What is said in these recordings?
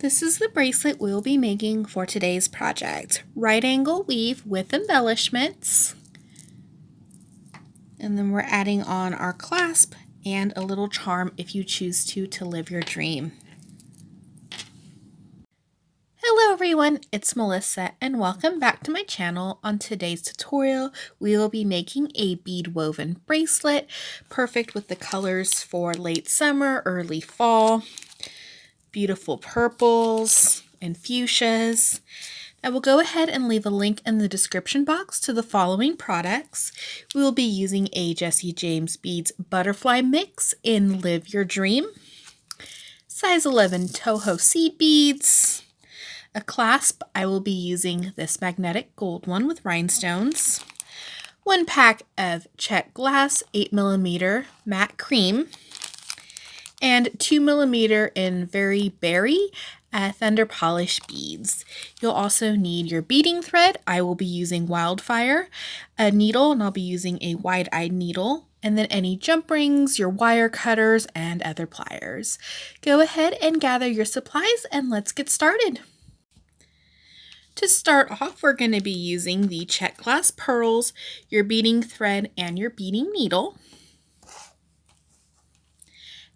This is the bracelet we'll be making for today's project. Right angle weave with embellishments. And then we're adding on our clasp and a little charm if you choose to live your dream. Hello everyone, it's Melissa and welcome back to my channel. On today's tutorial, we will be making a bead woven bracelet, perfect with the colors for late summer, early fall. Beautiful purples and fuchsias. I will go ahead and leave a link in the description box to the following products. We will be using a Jesse James Beads Butterfly Mix in Live Your Dream, size 11 Toho seed beads, a clasp. I will be using this magnetic gold one with rhinestones, one pack of check glass 8mm matte cream, and 2mm in Very Berry Thunder Polish beads. You'll also need your beading thread. I will be using Wildfire, a needle, and I'll be using a wide-eyed needle, and then any jump rings, your wire cutters, and other pliers. Go ahead and gather your supplies and let's get started. To start off, we're going to be using the check glass pearls, your beading thread, and your beading needle.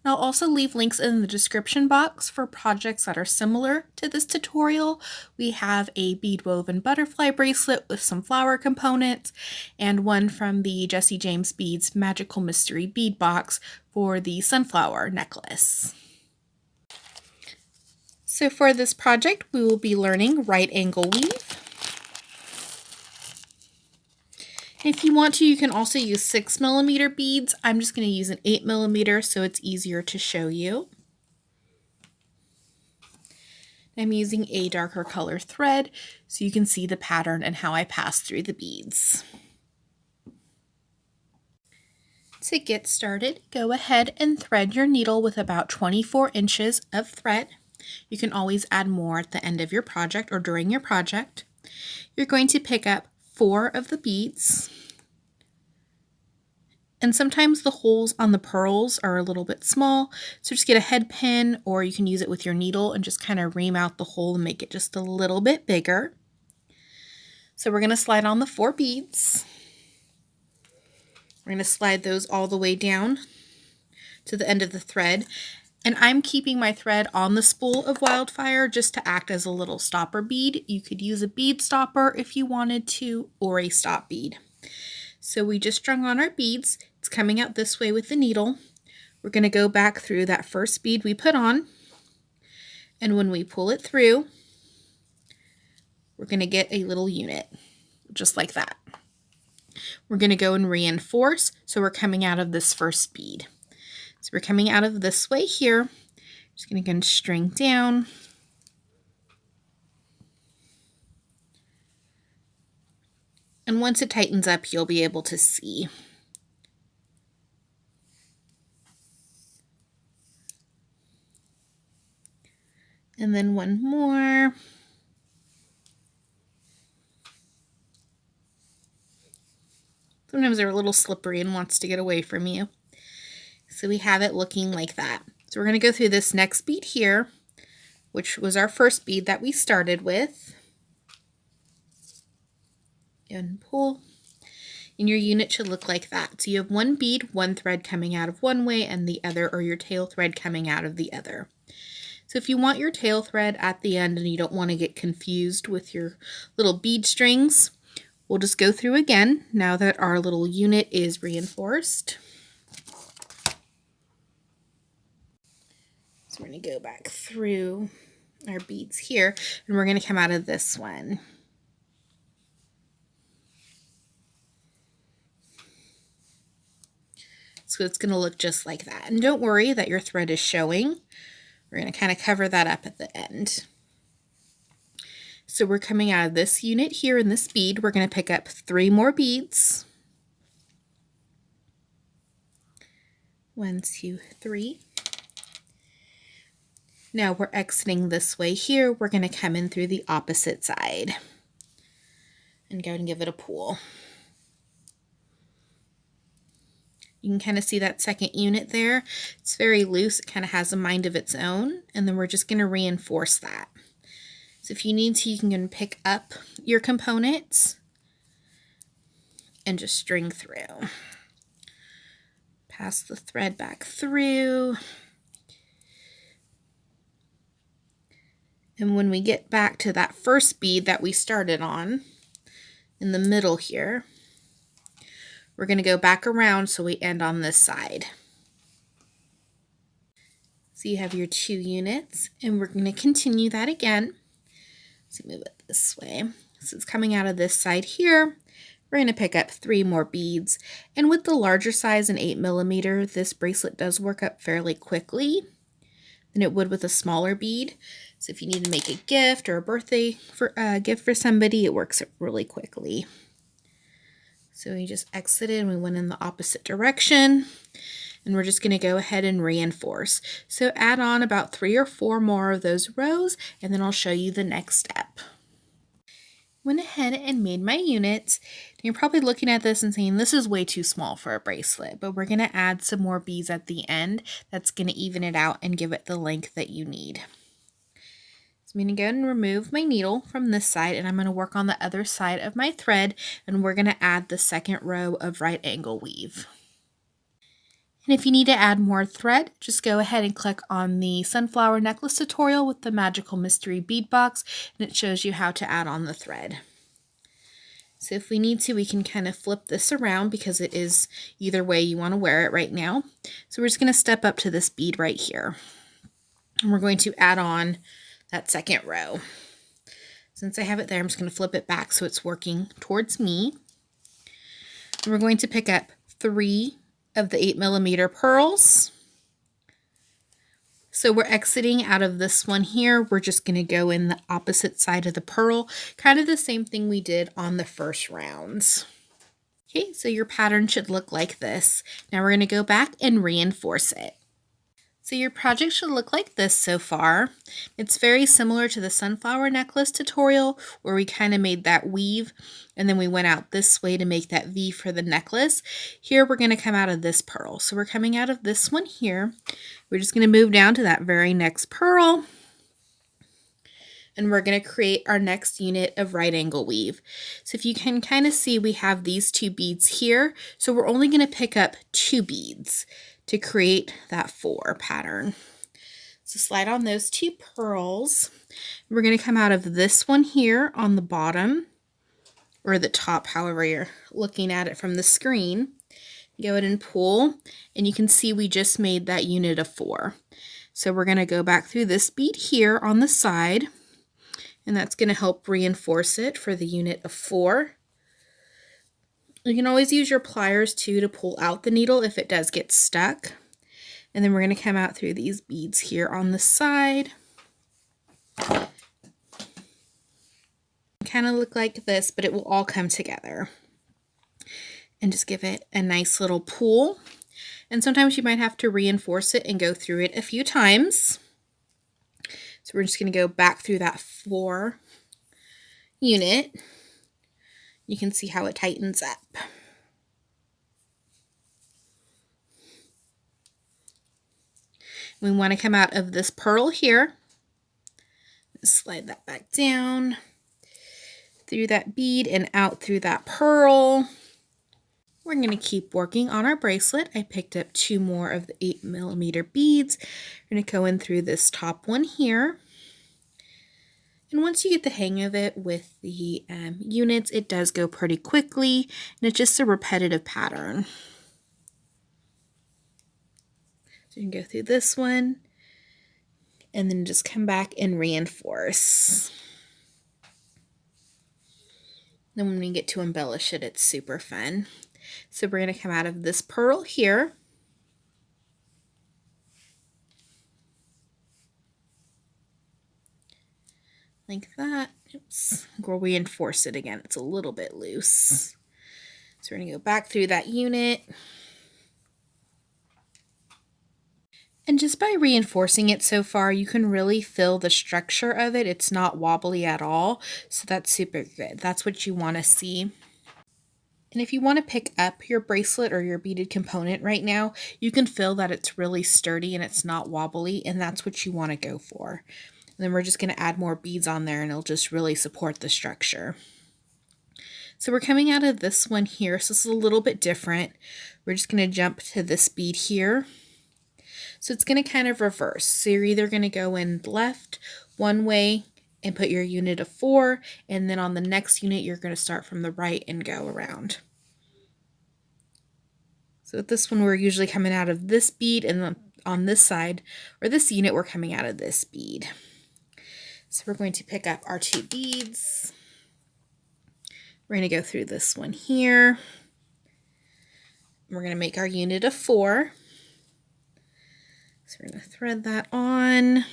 I'll also leave links in the description box for projects that are similar to this tutorial. We have a bead woven butterfly bracelet with some flower components, and one from the Jesse James Beads Magical Mystery Bead Box for the sunflower necklace. So for this project, we will be learning right angle weave. If you want to, you can also use 6mm beads. I'm just going to use an 8mm so it's easier to show you. I'm using a darker color thread so you can see the pattern and how I pass through the beads. To get started, go ahead and thread your needle with about 24 inches of thread. You can always add more at the end of your project or during your project. You're going to pick up 4 of the beads, and sometimes the holes on the pearls are a little bit small, so just get a head pin or you can use it with your needle and just kind of ream out the hole and make it just a little bit bigger. So we're going to slide on the 4 beads. We're going to slide those all the way down to the end of the thread, and I'm keeping my thread on the spool of Wildfire just to act as a little stopper bead. You could use a bead stopper if you wanted to, or a stop bead. So we just strung on our beads. It's coming out this way with the needle. We're going to go back through that first bead we put on, and when we pull it through, we're going to get a little unit, just like that. We're going to go and reinforce, so we're coming out of this first bead. So we're coming out of this way here. Just going to string down. And once it tightens up, you'll be able to see. And then one more. Sometimes they're a little slippery and wants to get away from you. So we have it looking like that. So we're going to go through this next bead here, which was our first bead that we started with. And pull. And your unit should look like that. So you have one bead, one thread coming out of one way, and the other, or your tail thread coming out of the other. So if you want your tail thread at the end and you don't want to get confused with your little bead strings, we'll just go through again now that our little unit is reinforced. So we're going to go back through our beads here, and we're going to come out of this one. So it's going to look just like that. And don't worry that your thread is showing. We're going to kind of cover that up at the end. So we're coming out of this unit here in this bead. We're going to pick up 3 more beads. 1, 2, 3. Now we're exiting this way here. We're going to come in through the opposite side and go and give it a pull. You can kind of see that second unit there. It's very loose. It kind of has a mind of its own. And then we're just going to reinforce that. So if you need to, you can pick up your components and just string through. Pass the thread back through. And when we get back to that first bead that we started on, in the middle here, we're going to go back around so we end on this side. So you have your 2 units, and we're going to continue that again. Let's move it this way. So it's coming out of this side here. We're going to pick up 3 more beads. And with the larger size, an 8mm, this bracelet does work up fairly quickly than it would with a smaller bead. So if you need to make a gift or a birthday gift for somebody, it works up really quickly. So we just exited and we went in the opposite direction. And we're just going to go ahead and reinforce. So add on about 3 or 4 more of those rows, and then I'll show you the next step. Went ahead and made my units. You're probably looking at this and saying, this is way too small for a bracelet, but we're going to add some more beads at the end. That's going to even it out and give it the length that you need. So I'm going to go and remove my needle from this side, and I'm going to work on the other side of my thread, and we're going to add the second row of right angle weave. And if you need to add more thread, just go ahead and click on the sunflower necklace tutorial with the magical mystery bead box, and it shows you how to add on the thread. So if we need to, we can kind of flip this around because it is either way you want to wear it right now. So we're just going to step up to this bead right here. And we're going to add on that second row. Since I have it there, I'm just going to flip it back so it's working towards me. And we're going to pick up 3 of the 8mm pearls. So we're exiting out of this one here. We're just going to go in the opposite side of the pearl, kind of the same thing we did on the first rounds. Okay, so your pattern should look like this. Now we're going to go back and reinforce it. So your project should look like this so far. It's very similar to the sunflower necklace tutorial where we kind of made that weave and then we went out this way to make that V for the necklace. Here we're going to come out of this pearl. So we're coming out of this one here. We're just going to move down to that very next pearl. And we're going to create our next unit of right angle weave. So if you can kind of see, we have these 2 beads here. So we're only going to pick up 2 beads to create that 4 pattern. So slide on those 2 pearls. We're going to come out of this one here on the bottom, or the top, however you're looking at it from the screen. Go ahead and pull, and you can see we just made that unit of 4. So we're going to go back through this bead here on the side, and that's going to help reinforce it for the unit of 4. You can always use your pliers too to pull out the needle if it does get stuck. And then we're going to come out through these beads here on the side. Kind of look like this, but it will all come together. And just give it a nice little pull. And sometimes you might have to reinforce it and go through it a few times. So we're just going to go back through that 4 unit. You can see how it tightens up. We want to come out of this pearl here. Slide that back down through that bead and out through that pearl. We're going to keep working on our bracelet. I picked up 2 more of the 8mm beads. We're going to go in through this top one here. And once you get the hang of it with the units, it does go pretty quickly, and it's just a repetitive pattern. So you can go through this one, and then just come back and reinforce. Then when we get to embellish it, it's super fun. So we're going to come out of this pearl here. Like that. Oops. We'll reinforce it again. It's a little bit loose. So we're going to go back through that unit. And just by reinforcing it so far, you can really feel the structure of it. It's not wobbly at all. So that's super good. That's what you want to see. And if you want to pick up your bracelet or your beaded component right now, you can feel that it's really sturdy and it's not wobbly, and that's what you want to go for. And then we're just going to add more beads on there and it'll just really support the structure. So we're coming out of this one here, so this is a little bit different. We're just going to jump to this bead here. So it's going to kind of reverse. So you're either going to go in left one way and put your unit of 4, and then on the next unit you're going to start from the right and go around. So with this one we're usually coming out of this bead, and then on this side, or this unit, we're coming out of this bead. So we're going to pick up our 2 beads. We're going to go through this one here. We're going to make our unit of 4. So we're going to thread that on.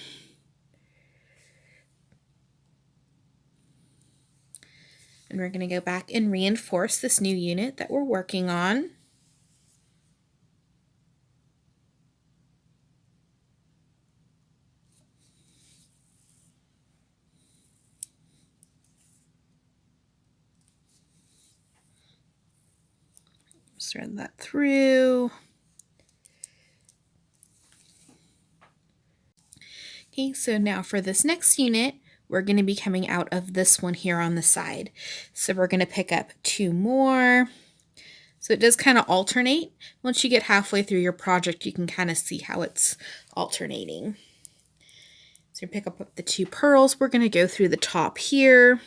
And we're going to go back and reinforce this new unit that we're working on. Thread that through. Okay, so now for this next unit, we're going to be coming out of this one here on the side. So we're going to pick up 2 more. So it does kind of alternate. Once you get halfway through your project, you can kind of see how it's alternating. So pick up the 2 pearls. We're going to go through the top here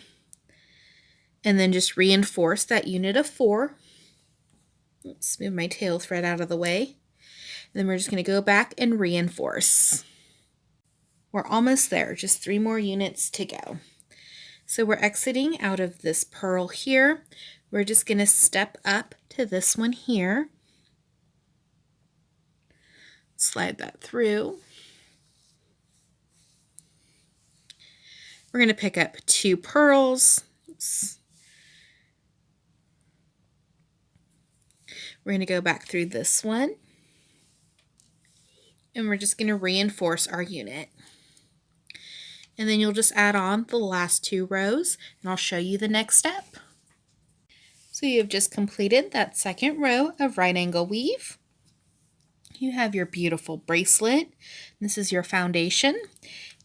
and then just reinforce that unit of 4. Let's move my tail thread out of the way. And then we're just going to go back and reinforce. We're almost there, just 3 more units to go. So we're exiting out of this pearl here. We're just going to step up to this one here. Slide that through. We're going to pick up 2 pearls. Oops. We're going to go back through this one. And we're just going to reinforce our unit. And then you'll just add on the last 2 rows, and I'll show you the next step. So you have just completed that second row of right angle weave. You have your beautiful bracelet. This is your foundation.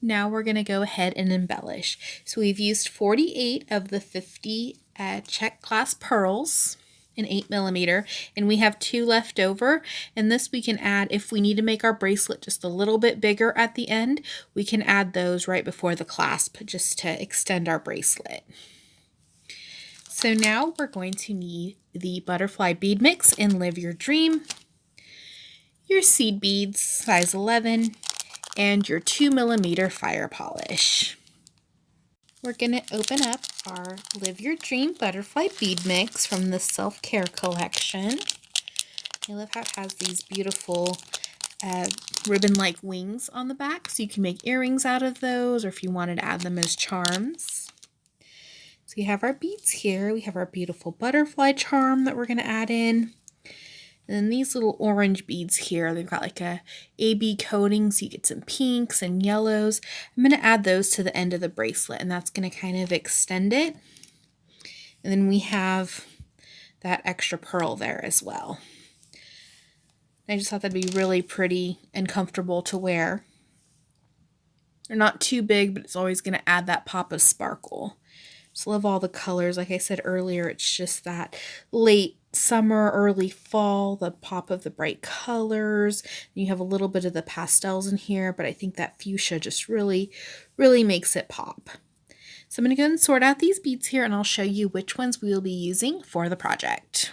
Now we're going to go ahead and embellish. So we've used 48 of the 50 check glass pearls in 8mm, and we have 2 left over, and this we can add if we need to make our bracelet just a little bit bigger at the end. We can add those right before the clasp just to extend our bracelet. So now we're going to need the butterfly bead mix in Live Your Dream, your seed beads size 11, and your 2mm fire polish. We're going to open up our Live Your Dream Butterfly Bead Mix from the Self-Care collection. I love how it has these beautiful ribbon-like wings on the back, so you can make earrings out of those, or if you wanted to add them as charms. So we have our beads here. We have our beautiful butterfly charm that we're going to add in. And then these little orange beads here, they've got like a AB coating, so you get some pinks and yellows. I'm going to add those to the end of the bracelet, and that's going to kind of extend it. And then we have that extra pearl there as well. I just thought that'd be really pretty and comfortable to wear. They're not too big, but it's always going to add that pop of sparkle. Just love all the colors. Like I said earlier, it's just that late summer, early fall, the pop of the bright colors. You have a little bit of the pastels in here, but I think that fuchsia just really makes it pop. So I'm going to go and sort out these beads here, and I'll show you which ones we will be using for the project.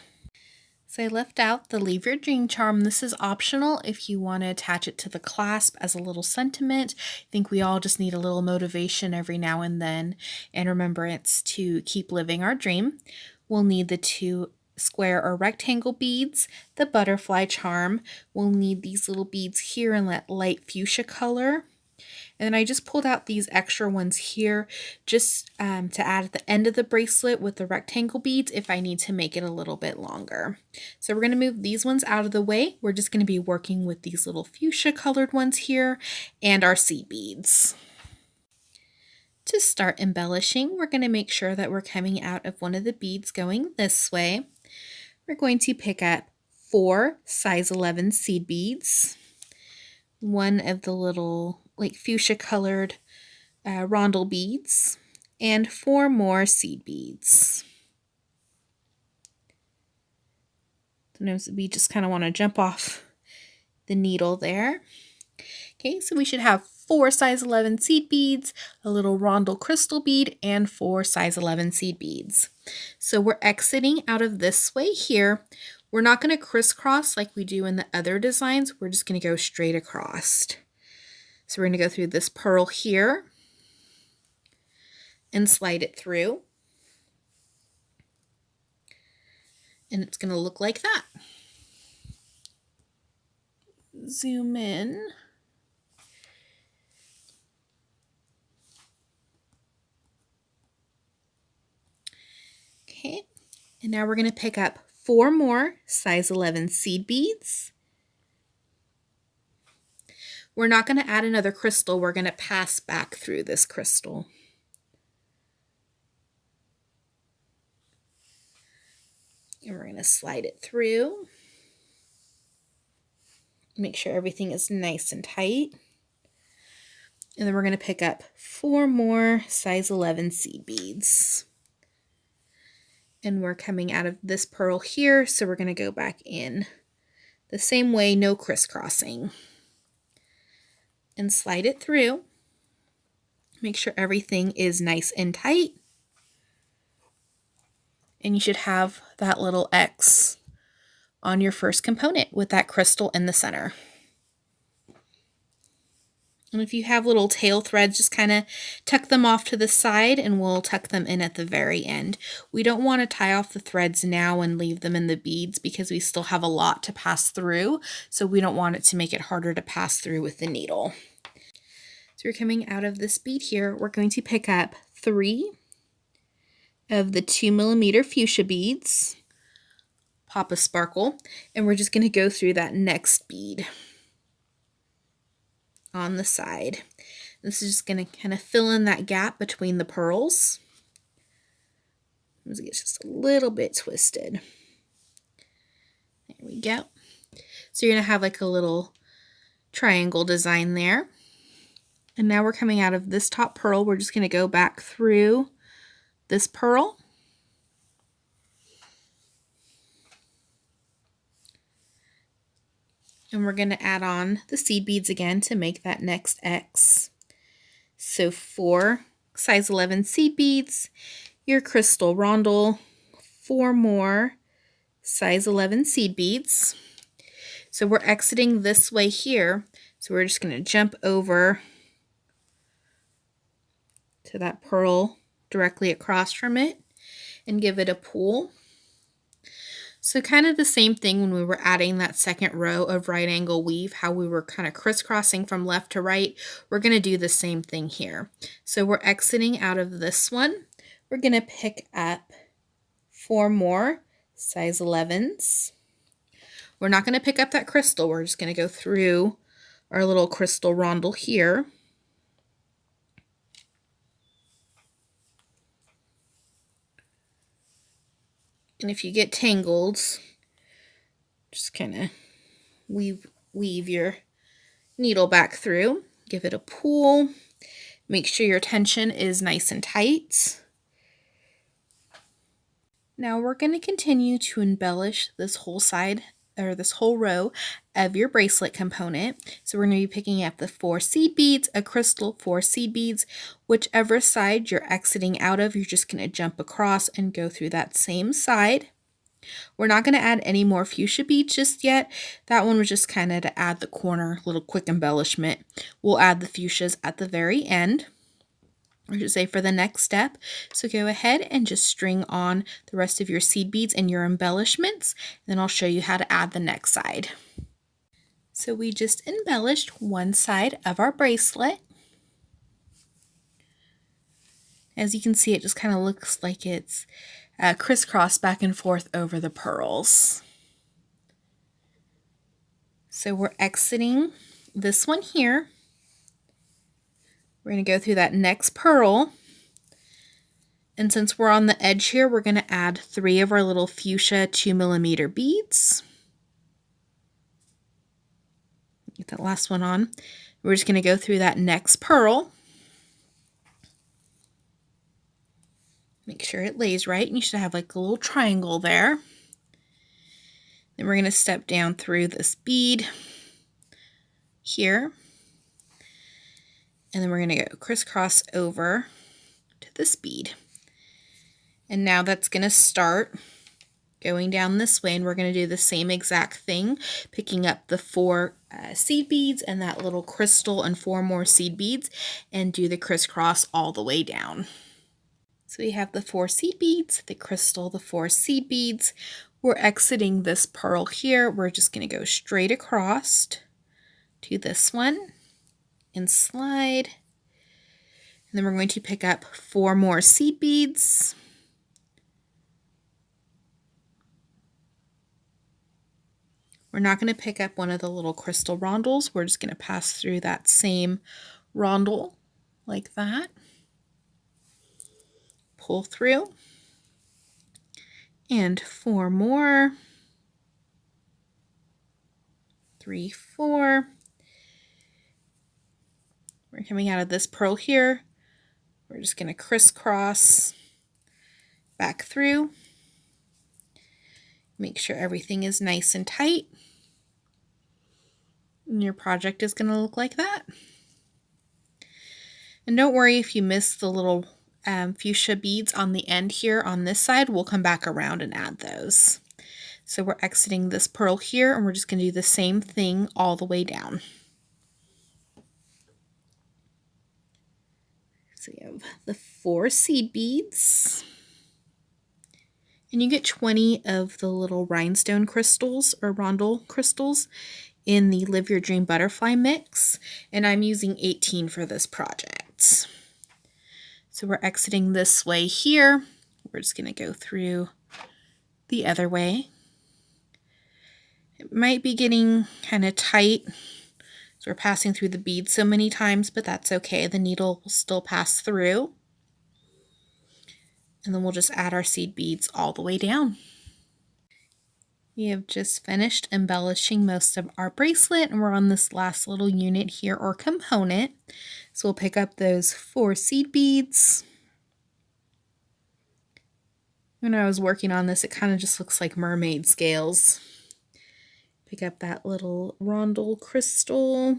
So I left out the Leave Your Dream charm. This is optional if you want to attach it to the clasp as a little sentiment. I think we all just need a little motivation every now and then, and remembrance to keep living our dream. We'll need the 2 square or rectangle beads, the butterfly charm. We'll need these little beads here in that light fuchsia color. And then I just pulled out these extra ones here just to add at the end of the bracelet with the rectangle beads if I need to make it a little bit longer. So we're going to move these ones out of the way. We're just going to be working with these little fuchsia colored ones here and our seed beads. To start embellishing, we're going to make sure that we're coming out of one of the beads going this way. we're going to pick up 4 size 11 seed beads, one of the little like fuchsia colored rondel beads, and 4 more seed beads. Sometimes we just kind of want to jump off the needle there. Okay, so we should have 4 size 11 seed beads, a little rondel crystal bead, and 4 size 11 seed beads. So we're exiting out of this way here. We're not going to crisscross like we do in the other designs. We're just going to go straight across. So we're going to go through this pearl here and slide it through. And it's going to look like that. Zoom in. Okay, and now we're going to pick up 4 more size 11 seed beads. We're not going to add another crystal. We're going to pass back through this crystal. And we're going to slide it through. Make sure everything is nice and tight. And then we're going to pick up 4 more size 11 seed beads. And we're coming out of this pearl here, so we're going to go back in the same way, no crisscrossing. And slide it through. Make sure everything is nice and tight. And you should have that little X on your first component with that crystal in the center. And if you have little tail threads, just kind of tuck them off to the side and we'll tuck them in at the very end. We don't want to tie off the threads now and leave them in the beads because we still have a lot to pass through. So we don't want it to make it harder to pass through with the needle. So we're coming out of this bead here. We're going to pick up 3 of the 2mm fuchsia beads, pop a sparkle, and we're just going to go through that next bead on the side. This is just going to kind of fill in that gap between the pearls. It's just a little bit twisted. There we go. So you're going to have like a little triangle design there. And now we're coming out of this top pearl. We're just going to go back through this pearl. And we're going to add on the seed beads again to make that next X. So 4 size 11 seed beads, your crystal rondel, 4 more size 11 seed beads. So we're exiting this way here. So we're just going to jump over to that pearl directly across from it and give it a pull. So kind of the same thing when we were adding that second row of right angle weave, how we were kind of crisscrossing from left to right. We're going to do the same thing here. So we're exiting out of this one. We're going to pick up 4 more size 11s. We're not going to pick up that crystal. We're just going to go through our little crystal rondel here. And if you get tangled, just kind of weave your needle back through. Give it a pull. Make sure your tension is nice and tight. Now we're going to continue to embellish this whole side, or this whole row of your bracelet component. So we're going to be picking up the 4 seed beads, a crystal, 4 seed beads. Whichever side you're exiting out of, you're just going to jump across and go through that same side. We're not going to add any more fuchsia beads just yet. That one was just kind of to add the corner, little quick embellishment. We'll add the fuchsias at the very end, or should say for the next step. So go ahead and just string on the rest of your seed beads and your embellishments. Then I'll show you how to add the next side. So we just embellished one side of our bracelet. As you can see, it just kind of looks like it's crisscrossed back and forth over the pearls. So we're exiting this one here. We're going to go through that next pearl And since we're on the edge here, we're going to add 3 of our little fuchsia 2mm beads. Get that last one on. We're just going to go through that next pearl. Make sure it lays right, and you should have like a little triangle there. Then we're going to step down through this bead here. And then we're going to go crisscross over to this bead. And now that's going to start going down this way, and we're going to do the same exact thing, picking up the 4 seed beads and that little crystal and 4 more seed beads, and do the crisscross all the way down. So we have the 4 seed beads, the crystal, the 4 seed beads. We're exiting this pearl here. We're just going to go straight across to this one and slide. And then we're going to pick up 4 more seed beads. We're not going to pick up one of the little crystal rondels. We're just going to pass through that same rondel like that. Pull through. And 4 more. 3, 4. We're coming out of this pearl here. We're just going to crisscross back through. Make sure everything is nice and tight. And your project is going to look like that. And don't worry if you miss the little fuchsia beads on the end here on this side. We'll come back around and add those. So we're exiting this pearl here, and we're just going to do the same thing all the way down. So we have the 4 seed beads. And you get 20 of the little rhinestone crystals or rondel crystals in the Live Your Dream Butterfly mix. And I'm using 18 for this project. So we're exiting this way here. We're just going to go through the other way. It might be getting kind of tight. So we're passing through the beads so many times, but that's okay. The needle will still pass through. And then we'll just add our seed beads all the way down. We have just finished embellishing most of our bracelet, and we're on this last little unit here or component. So we'll pick up those 4 seed beads. When I was working on this, it kind of just looks like mermaid scales. Pick up that little rondel crystal.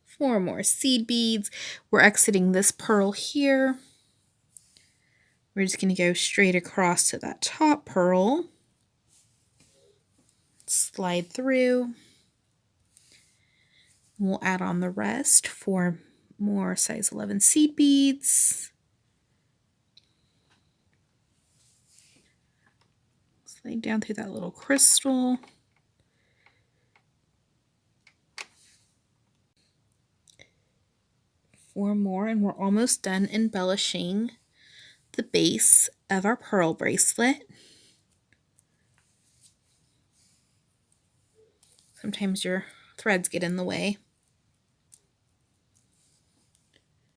4 more seed beads. We're exiting this pearl here. We're just going to go straight across to that top pearl. Slide through. We'll add on the rest, 4 more size 11 seed beads. Slide down through that little crystal. Four more, and we're almost done embellishing the base of our pearl bracelet. Sometimes your threads get in the way.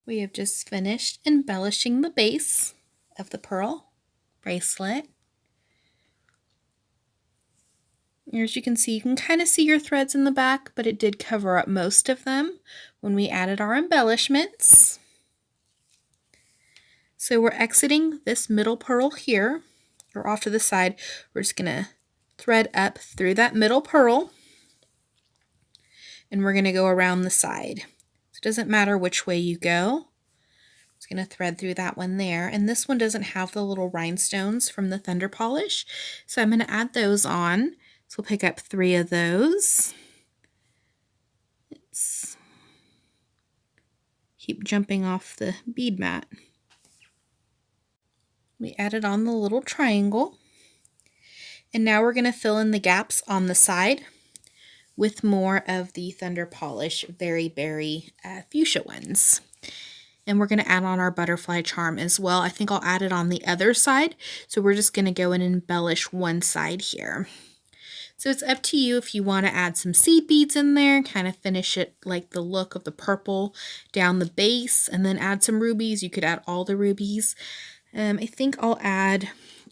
We have just finished embellishing the base of the pearl bracelet. As you can see, you can kind of see your threads in the back, but it did cover up most of them when we added our embellishments. So we're exiting this middle pearl here, or off to the side. We're just going to thread up through that middle pearl, and we're going to go around the side. So it doesn't matter which way you go. Just going to thread through that one there, and this one doesn't have the little rhinestones from the Thunder Polish, so I'm going to add those on. So we'll pick up 3 of those. Let's keep jumping off the bead mat. We added on the little triangle. And now we're going to fill in the gaps on the side with more of the Thunder Polish Very Berry fuchsia ones. And we're going to add on our butterfly charm as well. I think I'll add it on the other side. So we're just going to go and embellish one side here. So it's up to you if you want to add some seed beads in there, kind of finish it like the look of the purple down the base, and then add some rubies. You could add all the rubies. I think I'll add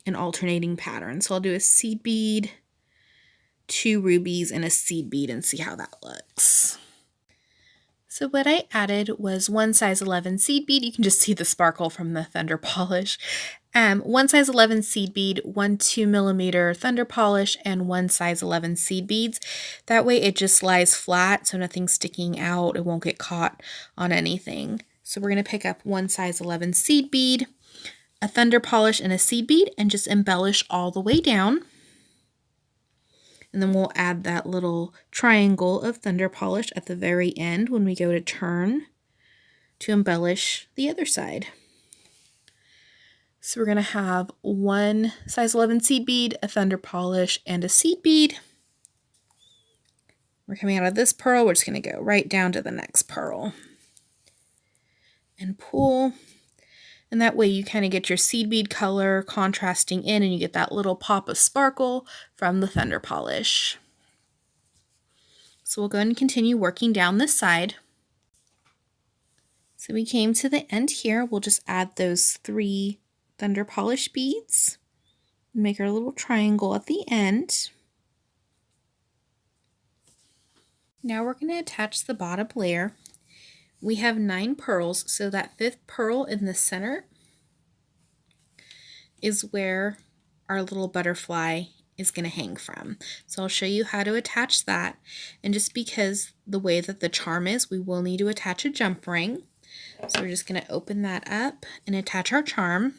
an alternating pattern. So I'll do a seed bead, 2 rubies, and a seed bead and see how that looks. So what I added was 1 size 11 seed bead. You can just see the sparkle from the thunder polish. 1 size 11 seed bead, 1 2mm thunder polish, and 1 size 11 seed beads. That way it just lies flat, so nothing's sticking out. It won't get caught on anything. So we're going to pick up 1 size 11 seed bead, a thunder polish, and a seed bead, and just embellish all the way down. And then we'll add that little triangle of thunder polish at the very end when we go to turn to embellish the other side. So we're going to have 1 size 11 seed bead, a thunder polish, and a seed bead. We're coming out of this pearl. We're just going to go right down to the next pearl and pull. And that way you kind of get your seed bead color contrasting in, and you get that little pop of sparkle from the thunder polish. So we'll go ahead and continue working down this side. So we came to the end here. We'll just add those 3 thunder polish beads. Make our little triangle at the end. Now we're going to attach the bottom layer. We have 9 pearls, so that 5th pearl in the center is where our little butterfly is going to hang from. So I'll show you how to attach that. And just because the way that the charm is, we will need to attach a jump ring. So we're just going to open that up and attach our charm.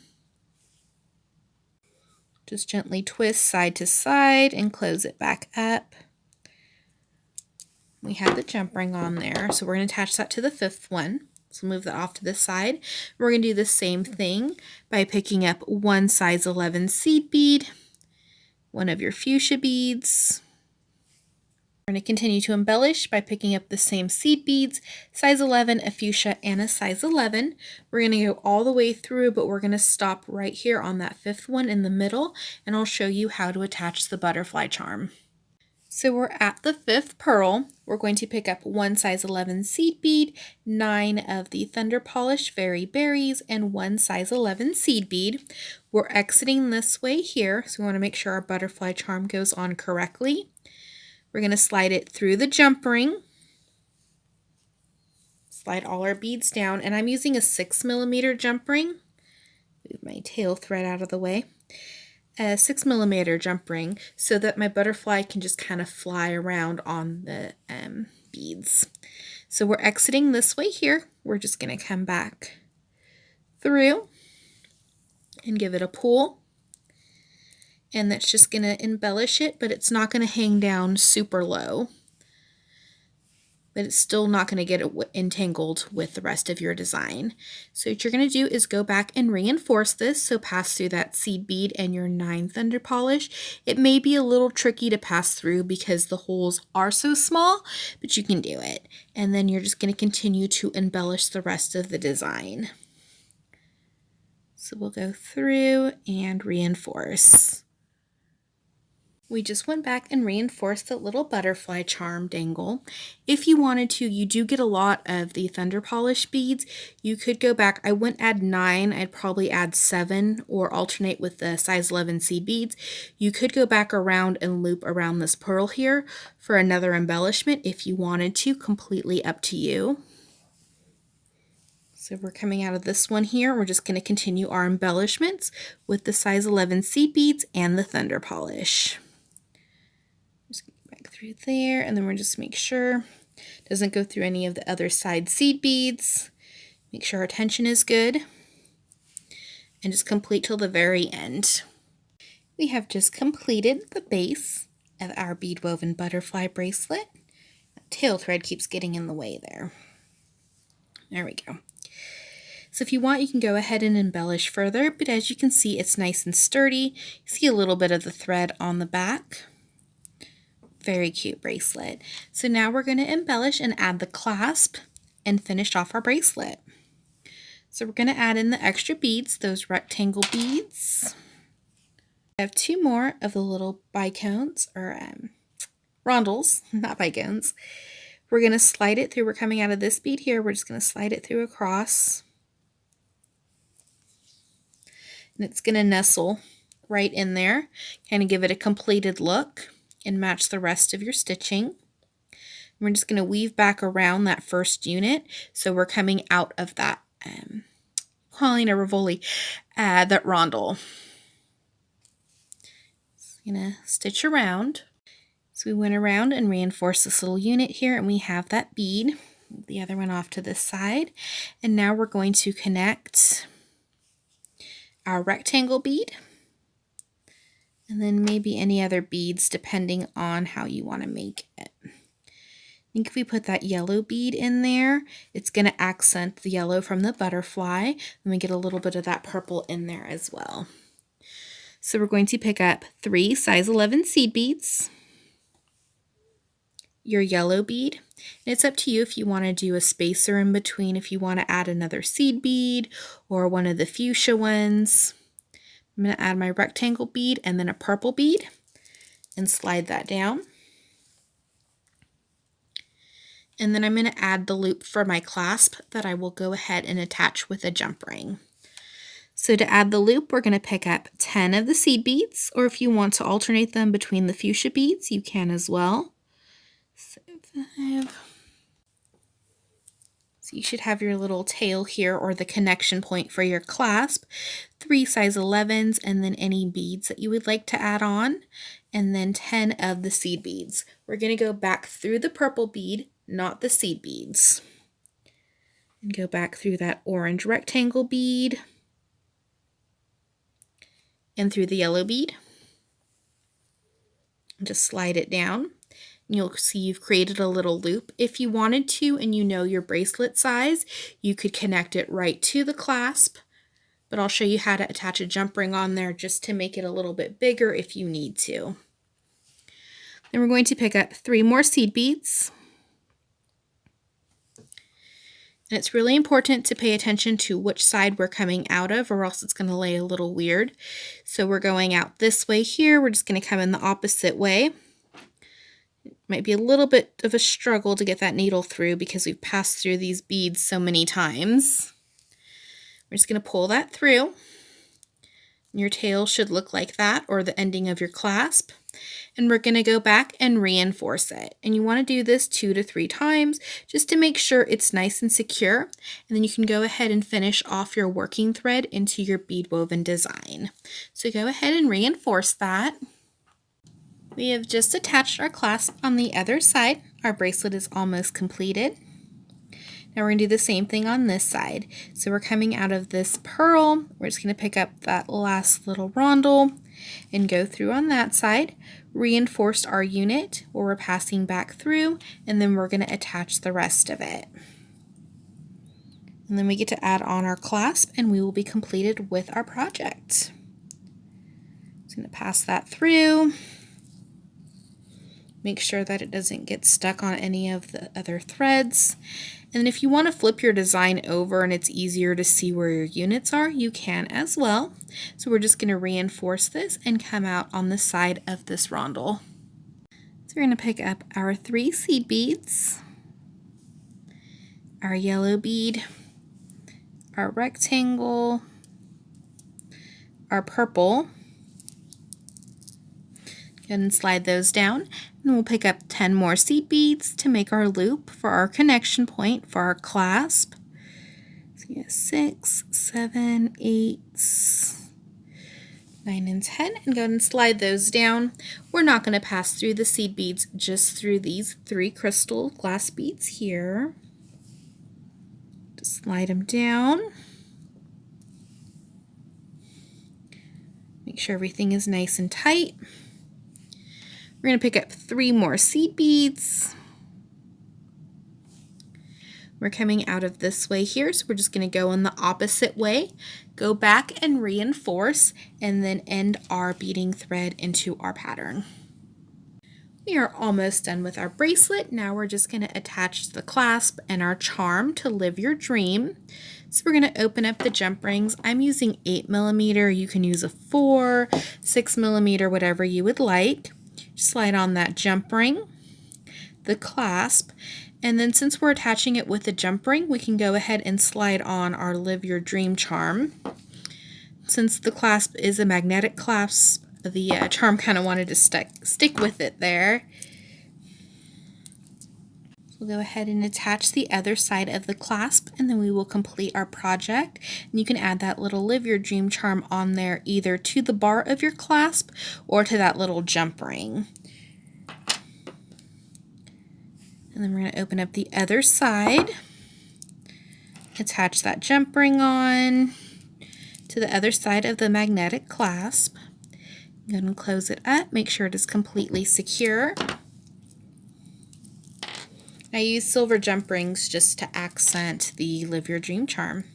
Just gently twist side to side and close it back up. We have the jump ring on there, so we're going to attach that to the 5th one. So move that off to the side. We're going to do the same thing by picking up 1 size 11 seed bead, 1 of your fuchsia beads. We're going to continue to embellish by picking up the same seed beads, size 11, a fuchsia, and a size 11. We're going to go all the way through, but we're going to stop right here on that 5th one in the middle, and I'll show you how to attach the butterfly charm. So we're at the 5th pearl. We're going to pick up 1 size 11 seed bead, 9 of the thunder polish fairy berries, and 1 size 11 seed bead. We're exiting this way here, so we want to make sure our butterfly charm goes on correctly. We're going to slide it through the jump ring. Slide all our beads down, and I'm using a 6mm jump ring. Move my tail thread out of the way. A 6mm jump ring so that my butterfly can just kind of fly around on the beads. So we're exiting this way here. We're just going to come back through and give it a pull. And that's just going to embellish it, but it's not going to hang down super low. But it's still not going to get it entangled with the rest of your design. So what you're going to do is go back and reinforce this. So pass through that seed bead and your 9 thunder polish. It may be a little tricky to pass through because the holes are so small, but you can do it. And then you're just going to continue to embellish the rest of the design. So we'll go through and reinforce. We just went back and reinforced the little butterfly charm dangle. If you wanted to, you do get a lot of the thunder polish beads. You could go back. I wouldn't add 9. I'd probably add 7 or alternate with the size 11 seed beads. You could go back around and loop around this pearl here for another embellishment if you wanted to, completely up to you. So we're coming out of this one here. We're just going to continue our embellishments with the size 11 seed beads and the thunder polish. Just get back through there, and then we're just make sure it doesn't go through any of the other side seed beads. Make sure our tension is good, and just complete till the very end. We have just completed the base of our bead woven butterfly bracelet. That tail thread keeps getting in the way there. There we go. So if you want, you can go ahead and embellish further, but as you can see, it's nice and sturdy. You see a little bit of the thread on the back. Very cute bracelet. So now we're going to embellish and add the clasp and finish off our bracelet. So we're going to add in the extra beads, those rectangle beads. I have 2 more of the little bicones or rondels, not bicons. We're going to slide it through. We're coming out of this bead here. We're just going to slide it through across. And it's going to nestle right in there, kind of give it a completed look and match the rest of your stitching. We're just going to weave back around that first unit, so we're coming out of that, calling a Rivoli, that rondel. Just going to stitch around. So we went around and reinforced this little unit here, and we have that bead. Move the other one off to this side, and now we're going to connect our rectangle bead, and then maybe any other beads depending on how you want to make it. I think if we put that yellow bead in there, it's going to accent the yellow from the butterfly, and we get a little bit of that purple in there as well. So we're going to pick up 3 size 11 seed beads, your yellow bead, and it's up to you if you want to do a spacer in between, if you want to add another seed bead or one of the fuchsia ones. I'm going to add my rectangle bead and then a purple bead and slide that down. And then I'm going to add the loop for my clasp that I will go ahead and attach with a jump ring. So to add the loop, we're going to pick up 10 of the seed beads, or if you want to alternate them between the fuchsia beads, you can as well. So 5. So you should have your little tail here, or the connection point for your clasp, 3 size 11s, and then any beads that you would like to add on, and then 10 of the seed beads. We're going to go back through the purple bead, not the seed beads, and go back through that orange rectangle bead and through the yellow bead, and just slide it down. You'll see you've created a little loop. If you wanted to and you know your bracelet size, you could connect it right to the clasp, but I'll show you how to attach a jump ring on there just to make it a little bit bigger if you need to. Then we're going to pick up 3 more seed beads. And it's really important to pay attention to which side we're coming out of, or else it's going to lay a little weird. So we're going out this way here. We're just going to come in the opposite way. It might be a little bit of a struggle to get that needle through because we've passed through these beads so many times. We're just going to pull that through. Your tail should look like that, or the ending of your clasp. And we're going to go back and reinforce it. And you want to do this 2 to 3 times just to make sure it's nice and secure. And then you can go ahead and finish off your working thread into your bead woven design. So go ahead and reinforce that. We have just attached our clasp on the other side. Our bracelet is almost completed. Now we're going to do the same thing on this side. So we're coming out of this pearl. We're just going to pick up that last little rondel and go through on that side, reinforce our unit where we're passing back through, and then we're going to attach the rest of it. And then we get to add on our clasp, and we will be completed with our project. Just going to pass that through. Make sure that it doesn't get stuck on any of the other threads. And then if you want to flip your design over and it's easier to see where your units are, you can as well. So we're just going to reinforce this and come out on the side of this rondel. So we're going to pick up our 3 seed beads, our yellow bead, our rectangle, our purple, and slide those down. And we'll pick up 10 more seed beads to make our loop for our connection point for our clasp. So you have 6, 7, 8, 9, and 10, and go ahead and slide those down. We're not going to pass through the seed beads, just through these 3 crystal glass beads here. Just slide them down. Make sure everything is nice and tight. We're going to pick up 3 more seed beads. We're coming out of this way here, so we're just going to go in the opposite way, go back and reinforce, and then end our beading thread into our pattern. We are almost done with our bracelet. Now we're just going to attach the clasp and our charm to live your dream. So we're going to open up the jump rings. I'm using 8mm. You can use a 4, 6mm, whatever you would like. Slide on that jump ring, the clasp. And then since we're attaching it with a jump ring, we can go ahead and slide on our Live Your Dream charm. Since the clasp is a magnetic clasp, the charm kind of wanted to stick with it there. We'll go ahead and attach the other side of the clasp, and then we will complete our project. And you can add that little Live Your Dream charm on there, either to the bar of your clasp or to that little jump ring. And then we're going to open up the other side, attach that jump ring on to the other side of the magnetic clasp. Go ahead and close it up, make sure it is completely secure. I use silver jump rings just to accent the Live Your Dream charm.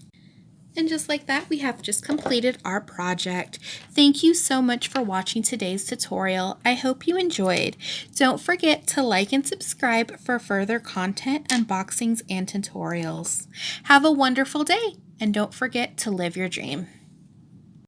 And just like that, we have just completed our project. Thank you so much for watching today's tutorial. I hope you enjoyed. Don't forget to like and subscribe for further content, unboxings, and tutorials. Have a wonderful day, and don't forget to live your dream.